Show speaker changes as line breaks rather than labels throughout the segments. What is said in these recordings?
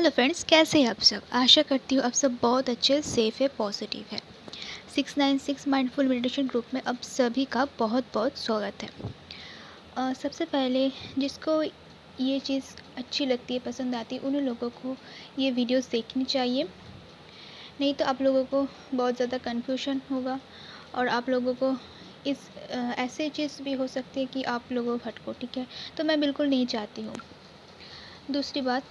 Hello friends, कैसे हैं आप सब। आशा करती हूँ आप सब बहुत अच्छे, सेफ़ है, पॉजिटिव है। 696 माइंडफुल मेडिटेशन ग्रुप में आप सभी का बहुत बहुत स्वागत है। सबसे पहले जिसको ये चीज़ अच्छी लगती है, पसंद आती है, उन लोगों को ये वीडियोस देखनी चाहिए। नहीं तो आप लोगों को बहुत ज़्यादा कन्फ्यूजन होगा और आप लोगों को इस ऐसे चीज़ भी हो सकती है कि आप लोगों भटको। ठीक है, तो मैं बिल्कुल नहीं चाहती हूँ। दूसरी बात,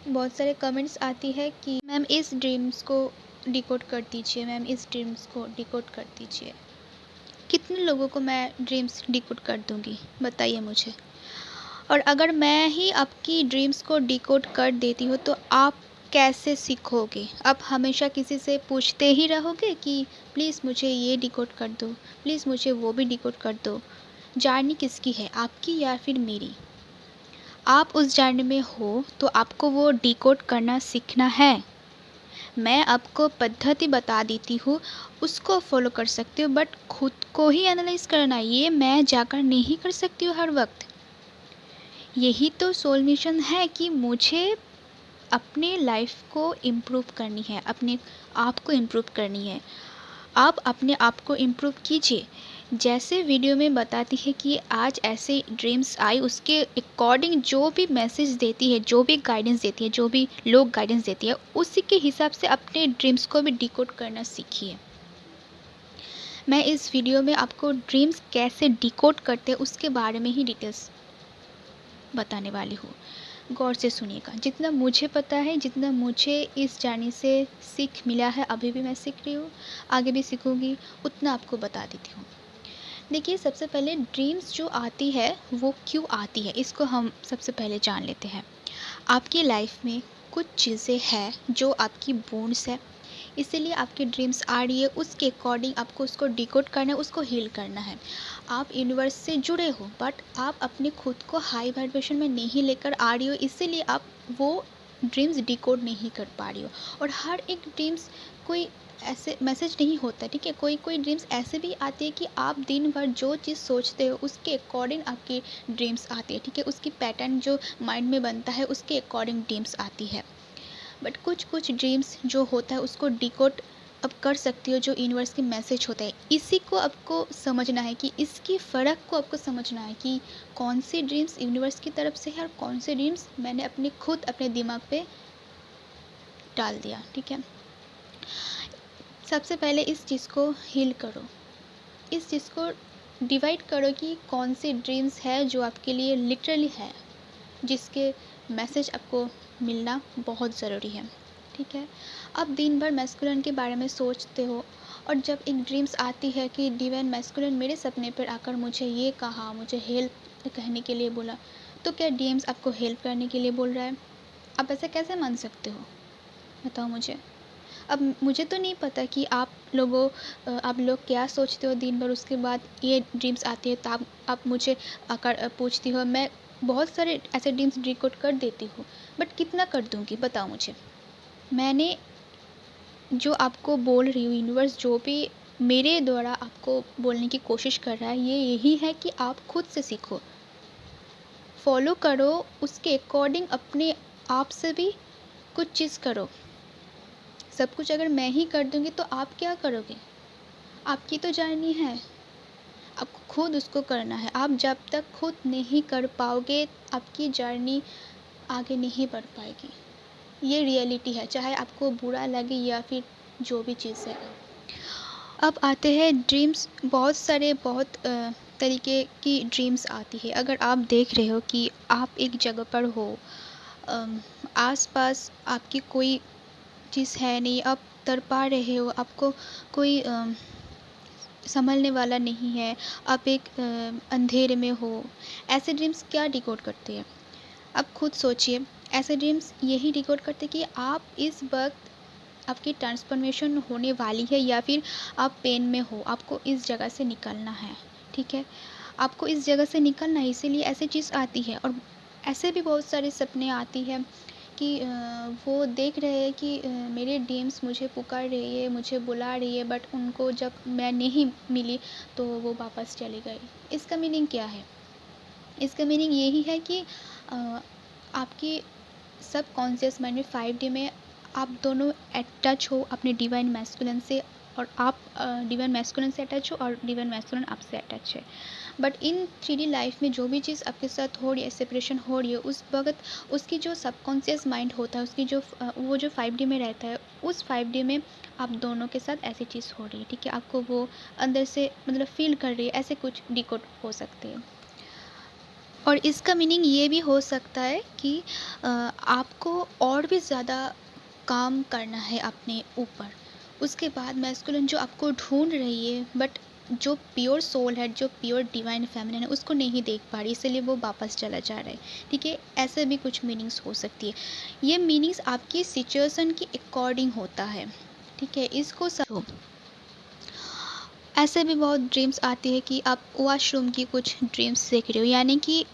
बहुत सारे कमेंट्स आती है कि मैम इस ड्रीम्स को डिकोड कर दीजिए, मैम इस ड्रीम्स को डिकोड कर दीजिए। कितने लोगों को मैं ड्रीम्स डिकोड कर दूंगी, बताइए मुझे। और अगर मैं ही आपकी ड्रीम्स को डिकोड कर देती हूँ तो आप कैसे सीखोगे? आप हमेशा किसी से पूछते ही रहोगे कि प्लीज़ मुझे ये डिकोड कर दो, प्लीज़ मुझे वो भी डिकोड कर दो। जर्नी किसकी है, आपकी या फिर मेरी? आप उस जर्नी में हो तो आपको वो डिकोड करना सीखना है। मैं आपको पद्धति बता देती हूँ, उसको फॉलो कर सकते हो, बट खुद को ही एनालाइज करना ये मैं जाकर नहीं कर सकती हूँ हर वक्त। यही तो सोल मिशन है कि मुझे अपने लाइफ को इम्प्रूव करनी है, अपने आप को इम्प्रूव करनी है। आप अपने आप को इम्प्रूव कीजिए। जैसे वीडियो में बताती है कि आज ऐसे ड्रीम्स आई, उसके अकॉर्डिंग जो भी मैसेज देती है, जो भी गाइडेंस देती है, जो भी लोग गाइडेंस देती है, उसी के हिसाब से अपने ड्रीम्स को भी डिकोड करना सीखिए। मैं इस वीडियो में आपको ड्रीम्स कैसे डिकोड करते हैं उसके बारे में ही डिटेल्स बताने वाली हूँ। गौर से सुनिएगा। जितना मुझे पता है, जितना मुझे इस जर्नी से सीख मिला है, अभी भी मैं सीख रही हूँ, आगे भी सीखूँगी, उतना आपको बता देती हूँ। देखिए, सबसे पहले ड्रीम्स जो आती है वो क्यों आती है, इसको हम सबसे पहले जान लेते हैं। आपकी लाइफ में कुछ चीज़ें हैं जो आपकी बोन्स है, इसीलिए आपकी ड्रीम्स आ रही है। उसके अकॉर्डिंग आपको उसको डिकोड करना है, उसको हील करना है। आप यूनिवर्स से जुड़े हो, बट आप अपने खुद को हाई वाइब्रेशन में नहीं लेकर आ रही हो, इसीलिए आप वो ड्रीम्स डिकोड नहीं कर पा रही हो। और हर एक ड्रीम्स कोई ऐसे मैसेज नहीं होता, ठीक है। कोई कोई ड्रीम्स ऐसे भी आती है कि आप दिन भर जो चीज़ सोचते हो उसके अकॉर्डिंग आपकी ड्रीम्स आती है, ठीक है। उसकी पैटर्न जो माइंड में बनता है उसके अकॉर्डिंग ड्रीम्स आती है। बट कुछ कुछ ड्रीम्स जो होता है उसको डिकोड अब कर सकती हो, जो यूनिवर्स के मैसेज होता है। इसी को आपको समझना है कि इसकी फ़र्क को आपको समझना है कि कौन सी ड्रीम्स यूनिवर्स की तरफ से है और कौन सी ड्रीम्स मैंने अपने खुद अपने दिमाग पे डाल दिया, ठीक है। सबसे पहले इस चीज़ को हील करो, इस चीज़ को डिवाइड करो कि कौन सी ड्रीम्स है जो आपके लिए लिटरली है, जिसके मैसेज आपको मिलना बहुत ज़रूरी है, ठीक है। अब दिन भर मैस्कुलिन के बारे में सोचते हो और जब एक ड्रीम्स आती है कि डिवाइन मैस्कुलिन मेरे सपने पर आकर मुझे ये कहा, मुझे हेल्प कहने के लिए बोला, तो क्या ड्रीम्स आपको हेल्प करने के लिए बोल रहा है? आप ऐसा कैसे मान सकते हो, बताओ मुझे। अब मुझे तो नहीं पता कि आप लोग क्या सोचते हो दिन भर, उसके बाद ये ड्रीम्स आती है तो आप मुझे आकर पूछती हो। मैं बहुत सारे ऐसे ड्रीम्स डिकोड कर देती हूँ, बट कितना कर दूँगी, बताओ मुझे। मैंने जो आपको बोल रही हूँ, यूनिवर्स जो भी मेरे द्वारा आपको बोलने की कोशिश कर रहा है, ये यही है कि आप खुद से सीखो, फॉलो करो, उसके अकॉर्डिंग अपने आप से भी कुछ चीज़ करो। सब कुछ अगर मैं ही कर दूँगी तो आप क्या करोगे? आपकी तो जर्नी है, आपको खुद उसको करना है। आप जब तक खुद नहीं कर पाओगे, आपकी जर्नी आगे नहीं बढ़ पाएगी। ये रियलिटी है, चाहे आपको बुरा लगे या फिर जो भी चीज़ है। अब आते हैं ड्रीम्स। बहुत सारे तरीके की ड्रीम्स आती है। अगर आप देख रहे हो कि आप एक जगह पर हो, आस-पास आपकी कोई चीज़ है नहीं, आप तड़पा रहे हो, आपको कोई संभलने वाला नहीं है, आप एक अंधेरे में हो, ऐसे ड्रीम्स क्या डिकोड करते हैं? आप खुद सोचिए। ऐसे ड्रीम्स यही डिकोड करते हैं कि आप इस वक्त आपकी ट्रांसफॉर्मेशन होने वाली है या फिर आप पेन में हो, आपको इस जगह से निकलना है, ठीक है। आपको इस जगह से निकलना है, इसीलिए ऐसी चीज़ आती है। और ऐसे भी बहुत सारे सपने आती है कि वो देख रहे हैं कि मेरे ड्रीम्स मुझे पुकार रही है, मुझे बुला रही है, बट उनको जब मैं नहीं मिली तो वो वापस चली गई। इसका मीनिंग क्या है? इसका मीनिंग यही है कि आपकी सबकॉन्शियस माइंड में 5D में आप दोनों टच हो अपने डिवाइन मैस्कुलिन से, और आप डिवाइन मैस्कुलिन से अटैच हो और डिवाइन मैस्कुलिन आपसे अटैच है। बट इन 3D लाइफ में जो भी चीज़ आपके साथ हो रही है, सेपरेशन हो रही है, उस वक्त उसकी जो सबकॉन्शियस माइंड होता है, उसकी जो वो जो 5D में रहता है, उस 5D में आप दोनों के साथ ऐसी चीज़ हो रही है, ठीक है। आपको वो अंदर से मतलब फील कर रही है, ऐसे कुछ डिकोड हो सकते हैं। और इसका मीनिंग ये भी हो सकता है कि आपको और भी ज़्यादा काम करना है अपने ऊपर। उसके बाद मैस्कुलिन जो आपको ढूंढ रही है, बट जो प्योर सोल है, जो प्योर डिवाइन फेमिनिन है, उसको नहीं देख पा रही, इसलिए वो वापस चला जा रहा है, ठीक है। ऐसे भी कुछ मीनिंग्स हो सकती है। ये मीनिंग्स आपकी सिचुएशन के अकॉर्डिंग होता है, ठीक है। इसको समझो। ऐसे भी बहुत ड्रीम्स आती है कि आप वॉशरूम की कुछ ड्रीम्स देख रहे हो, यानी कि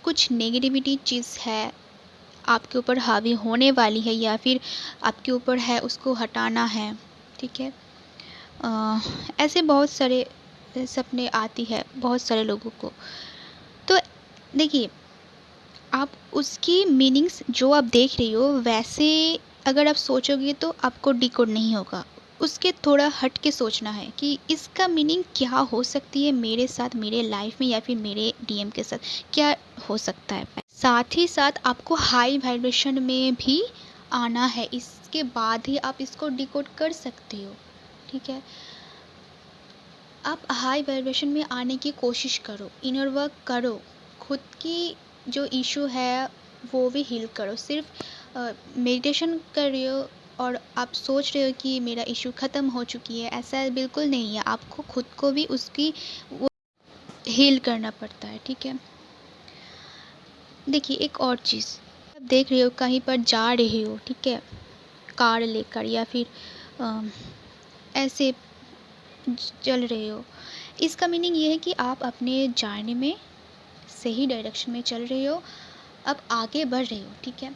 कुछ नेगेटिविटी चीज़ है आपके ऊपर हावी होने वाली है, या फिर आपके ऊपर है, उसको हटाना है, ठीक है। ऐसे बहुत सारे सपने आती है बहुत सारे लोगों को। तो देखिए, आप उसकी मीनिंग्स जो आप देख रही हो वैसे अगर आप सोचोगे तो आपको डिकोड नहीं होगा। उसके थोड़ा हट के सोचना है कि इसका मीनिंग क्या हो सकती है मेरे साथ, मेरे लाइफ में, या फिर मेरे डीएम के साथ क्या हो सकता है। साथ ही साथ आपको हाई वाइब्रेशन में भी आना है, इसके बाद ही आप इसको डिकोड कर सकते हो, ठीक है। आप हाई वाइब्रेशन में आने की कोशिश करो, इनर वर्क करो, खुद की जो इशू है वो भी हील करो। सिर्फ मेडिटेशन कर रहे हो और आप सोच रहे हो कि मेरा इशू ख़त्म हो चुकी है, ऐसा बिल्कुल नहीं है। आपको खुद को भी उसकी वो हील करना पड़ता है, ठीक है। देखिए, एक और चीज़, आप देख रहे हो कहीं पर जा रहे हो, ठीक है, कार लेकर या फिर ऐसे चल रहे हो। इसका मीनिंग ये है कि आप अपने जाने में सही डायरेक्शन में चल रहे हो, अब आगे बढ़ रहे हो, ठीक है।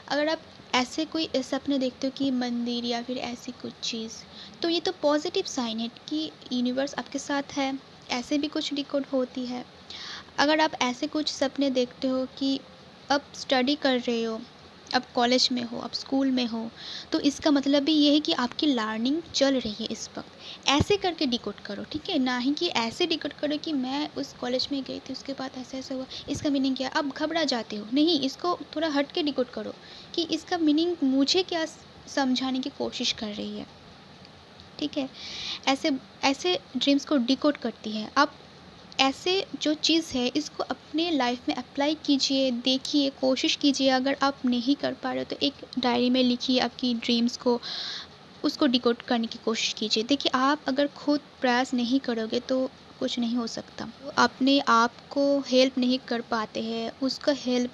अगर आप ऐसे कोई सपने देखते हो कि मंदिर या फिर ऐसी कुछ चीज़, तो ये तो पॉजिटिव साइन है कि यूनिवर्स आपके साथ है, ऐसे भी कुछ डिकोड होती है। अगर आप ऐसे कुछ सपने देखते हो कि अब स्टडी कर रहे हो, अब कॉलेज में हो, अब स्कूल में हो, तो इसका मतलब भी ये है कि आपकी लर्निंग चल रही है इस वक्त। ऐसे करके डिकोड करो, ठीक है, ना ही कि ऐसे डिकोड करो कि मैं उस कॉलेज में गई थी, उसके बाद ऐसा ऐसा हुआ, इसका मीनिंग क्या है, अब घबरा जाते हो। नहीं, इसको थोड़ा हट के डिकोड करो कि इसका मीनिंग मुझे क्या समझाने की कोशिश कर रही है, ठीक है। ऐसे ऐसे ड्रीम्स को डिकोड करती है। आप ऐसे जो चीज़ है इसको अपने लाइफ में अप्लाई कीजिए, देखिए, कोशिश कीजिए। अगर आप नहीं कर पा रहे हो तो एक डायरी में लिखिए आपकी ड्रीम्स को, उसको डिकोड करने की कोशिश कीजिए। देखिए, आप अगर खुद प्रयास नहीं करोगे तो कुछ नहीं हो सकता। तो अपने आप को हेल्प नहीं कर पाते हैं, उसका हेल्प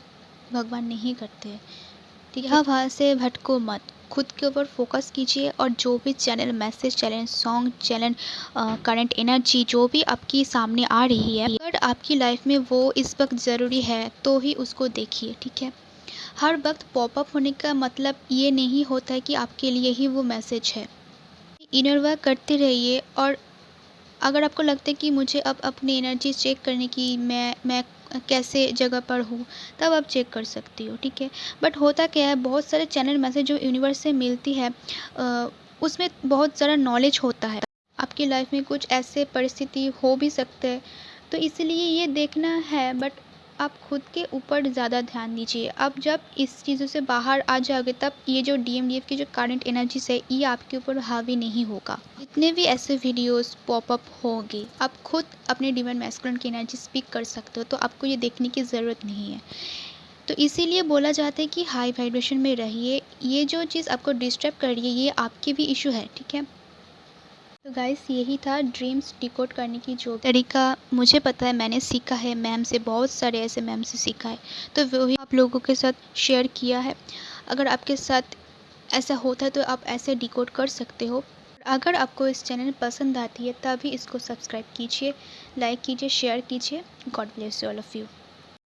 भगवान नहीं करते हैं, ठीक है। वहाँ से भटको मत, खुद के ऊपर फोकस कीजिए, और जो भी channel message, channel song, channel current energy जो भी आपकी सामने आ रही है, अगर आपकी लाइफ में वो इस वक्त ज़रूरी है तो ही उसको देखिए, ठीक है। हर वक्त पॉपअप होने का मतलब ये नहीं होता है कि आपके लिए ही वो मैसेज है। इनर वर्क करते रहिए, और अगर आपको लगता है कि मुझे अब अपनी एनर्जी चेक करने की, मैं कैसे जगह पर हूँ, तब आप चेक कर सकती हो, ठीक है। बट होता क्या है, बहुत सारे चैनल मैसेज जो यूनिवर्स से मिलती है, उसमें बहुत सारा नॉलेज होता है। आपकी लाइफ में कुछ ऐसे परिस्थिति हो भी सकते हैं, तो इसलिए ये देखना है। बट आप खुद के ऊपर ज़्यादा ध्यान दीजिए। अब जब इस चीज़ों से बाहर आ जाओगे, तब ये जो डीएमडीएफ की जो करंट एनर्जीज है, ये आपके ऊपर हावी नहीं होगा। जितने भी ऐसे वीडियोस पॉपअप होंगे, आप खुद अपने डिवाइन मैस्कुलिन की एनर्जी स्पीक कर सकते हो, तो आपको ये देखने की ज़रूरत नहीं है। तो इसीलिए बोला जाता है कि हाई वाइब्रेशन में रहिए। ये जो चीज़ आपको डिस्टर्ब कर रही है, ये आपकी भी इशू है, ठीक है। तो गाइस, यही था ड्रीम्स डिकोड करने की जो तरीका मुझे पता है, मैंने सीखा है मैम से, बहुत सारे ऐसे मैम से सीखा है, तो वही आप लोगों के साथ शेयर किया है। अगर आपके साथ ऐसा होता है तो आप ऐसे डिकोड कर सकते हो। अगर आपको इस चैनल पसंद आती है तभी इसको सब्सक्राइब कीजिए, लाइक कीजिए, शेयर कीजिए। God bless you all of you.